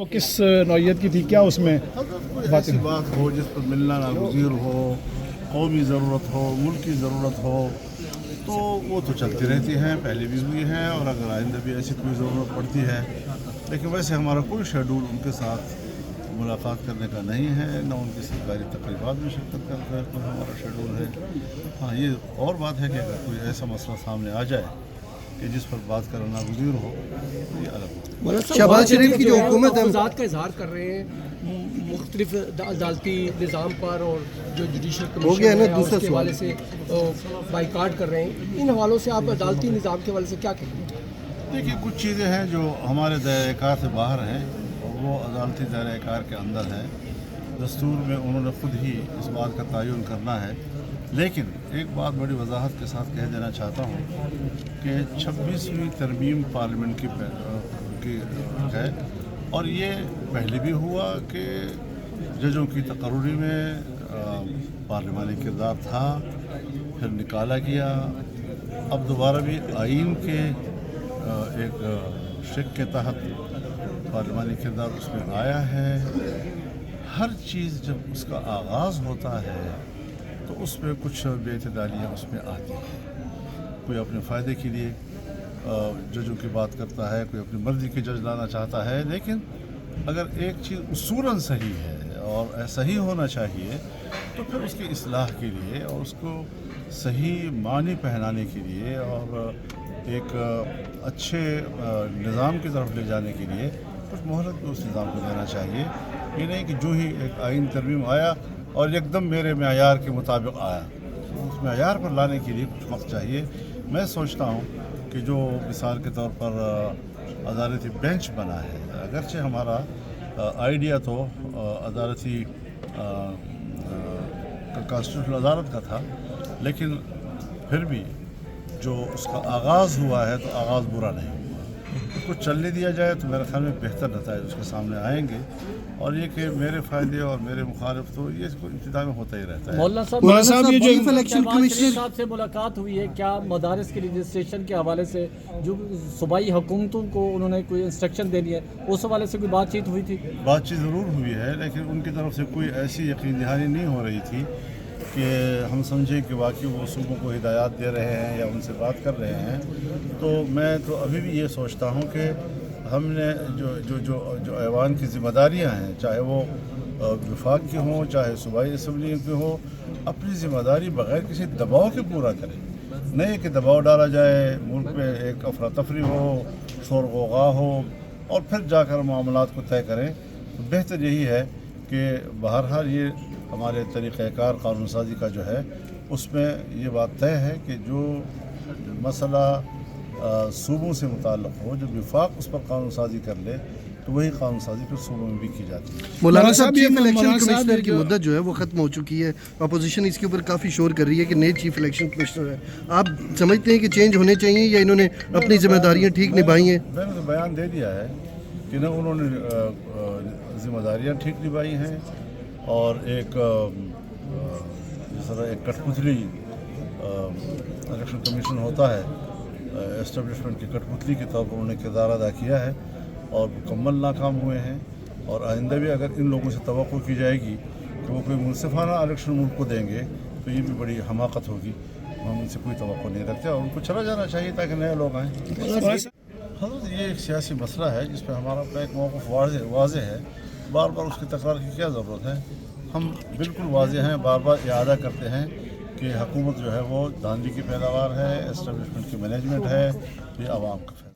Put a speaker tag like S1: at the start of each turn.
S1: वो किस नौइयत की थी, क्या उसमें
S2: ऐसी बात हो जिस पर मिलना नागुज़ीर हो, कौमी ज़रूरत हो, मुल्क की ज़रूरत हो, तो वो तो चलती रहती हैं, पहले भी हुई हैं और अगर आइंदा भी ऐसी कोई ज़रूरत पड़ती है। लेकिन वैसे हमारा कोई शेड्यूल उनके साथ मुलाकात करने का नहीं है, न उनकी सरकारी तकरीबात में शिरकत करने का हमारा शेड्यूल है। हाँ, ये और बात है कि अगर कोई ऐसा मसला सामने आ जाए कि जिस पर बात करना नागुज़ीर हो, तो ये अलग हो।
S3: शहबाज शरीफ की जो हुकूमत है
S4: का इजहार कर रहे हैं मुख्तलिफ अदालती निज़ाम पर और जो जुडिशल
S3: हो गया ना,
S4: कमीशन
S3: दूसरा
S4: उसके हवाले से बाइकाट कर रहे हैं, इन हवालों से आप अदालती निज़ाम के हवाले से क्या कहेंगे?
S2: देखिए, कुछ चीज़ें हैं जो हमारे दायरे-ए-कार से बाहर हैं और वो अदालती दायरे-ए-कार के अंदर हैं। दस्तूर में उन्होंने ख़ुद ही इस बात का तयन करना है। लेकिन एक बात बड़ी वजाहत के साथ कह देना चाहता हूँ कि 26वीं तरमीम पार्लियामेंट की है और ये पहले भी हुआ कि जजों की तकर्री में पार्लिमानी किरदार था, फिर निकाला गया। अब दोबारा भी आइन के एक शिक के तहत पार्लिमानी किरदार उसमें आया है। हर चीज़ जब उसका आगाज़ होता है तो उसमें कुछ बेइतदालियाँ उसमें आती हैं। कोई अपने फ़ायदे के लिए जजों की बात करता है, कोई अपनी मर्ज़ी के जज लाना चाहता है। लेकिन अगर एक चीज़ उसूलन सही है और ऐसा ही होना चाहिए तो फिर उसकी इस्लाह के लिए और उसको सही मानी पहनाने के लिए और एक अच्छे निज़ाम की तरफ ले जाने के लिए कुछ मोहलत भी उस निज़ाम को देना चाहिए। ये नहीं कि जो ही एक आइन तरमीम आया और एकदम मेरे मेयार के मुताबिक आया, तो उस मेयार पर लाने के लिए कुछ वक्त चाहिए। मैं सोचता हूँ कि जो मिसाल के तौर पर अदालती बेंच बना है, अगरचे हमारा आइडिया तो अदालती कॉन्स्टिट्यूशनल अदालत का था, लेकिन फिर भी जो उसका आगाज़ हुआ है तो आगाज़ बुरा नहीं हुआ। उसको चलने दिया जाए तो मेरे ख्याल में बेहतर नताइज उसके सामने आएंगे। और ये कि मेरे फ़ायदे और मेरे मुखालिफ तो ये इब्तिदा में होता ही रहता है।
S4: मौलाना साहब ये जो इलेक्शन कमिश्नर साहब से मुलाकात हुई है, क्या मदारिस के रजिस्ट्रेशन के हवाले से जो सूबाई हुकूमतों को उन्होंने कोई इंस्ट्रक्शन देनी है, उस हवाले से कोई बातचीत हुई थी?
S2: बातचीत ज़रूर हुई है, लेकिन उनकी तरफ से कोई ऐसी यकीन दहानी नहीं हो रही थी कि हम समझें कि वाकई वो सूबों को हिदायत दे रहे हैं या उनसे बात कर रहे हैं। तो मैं तो अभी भी ये सोचता हूँ कि हमने जो ऐवान की ज़िम्मेदारियाँ हैं, चाहे वो वफाक की हों चाहे सूबाई असम्बली की हो, अपनी ज़िम्मेदारी बग़ैर किसी दबाव के पूरा करें। नहीं कि दबाव डाला जाए, मुल्क में एक अफरा तफरी हो, शोर गोगा हो और फिर जाकर मामलात को तय करें। तो बेहतर यही है कि बहरहाल ये हमारे तरीक़ाकार कानून साज़ी का जो है उसमें ये बात तय है कि जो मसला सूबों से मुताल्लिक़ हो, जब वफाक उस पर कानून साज़ी कर ले तो वही कानून साज़ी फिर सूबों में भी की जाती है।
S3: मौलाना साहब, चीफ इलेक्शन कमिश्नर की मुद्दत जो है वो ख़त्म हो चुकी है। अपोजिशन इसके ऊपर काफ़ी शोर कर रही है कि नए चीफ इलेक्शन कमिश्नर है। आप समझते हैं कि चेंज होने चाहिए या इन्होंने अपनी जिम्मेदारियाँ ठीक निभाई हैं?
S2: मैंने तो बयान दे दिया है कि न उन्होंने जिम्मेदारियाँ ठीक निभाई हैं और एक जिस तरह एक कठपुतली इलेक्शन कमीशन होता है, एस्टेब्लिशमेंट की कठपुतली के तौर पर उन्होंने किरदार अदा किया है और मुकम्मल नाकाम हुए हैं। और आइंदा भी अगर इन लोगों से तवक्को की जाएगी कि वो कोई मुनसिफाना इलेक्शन मुल्क को देंगे तो ये भी बड़ी हमाकत होगी। हम उनसे कोई तवक्को नहीं रखते और उनको चला जाना चाहिए ताकि नए लोग आएँ। ये एक सियासी मसला है जिस पर हमारा अपना एक मौक़िफ़ वाज़ेह है। बार बार उसकी तकरार की क्या ज़रूरत है? हम बिल्कुल वाज़ेह हैं, बार बार इआदा करते हैं कि हुकूमत जो है वो धांधली की पैदावार है, एस्टेब्लिशमेंट की मैनेजमेंट है, ये आवाम का फैसला।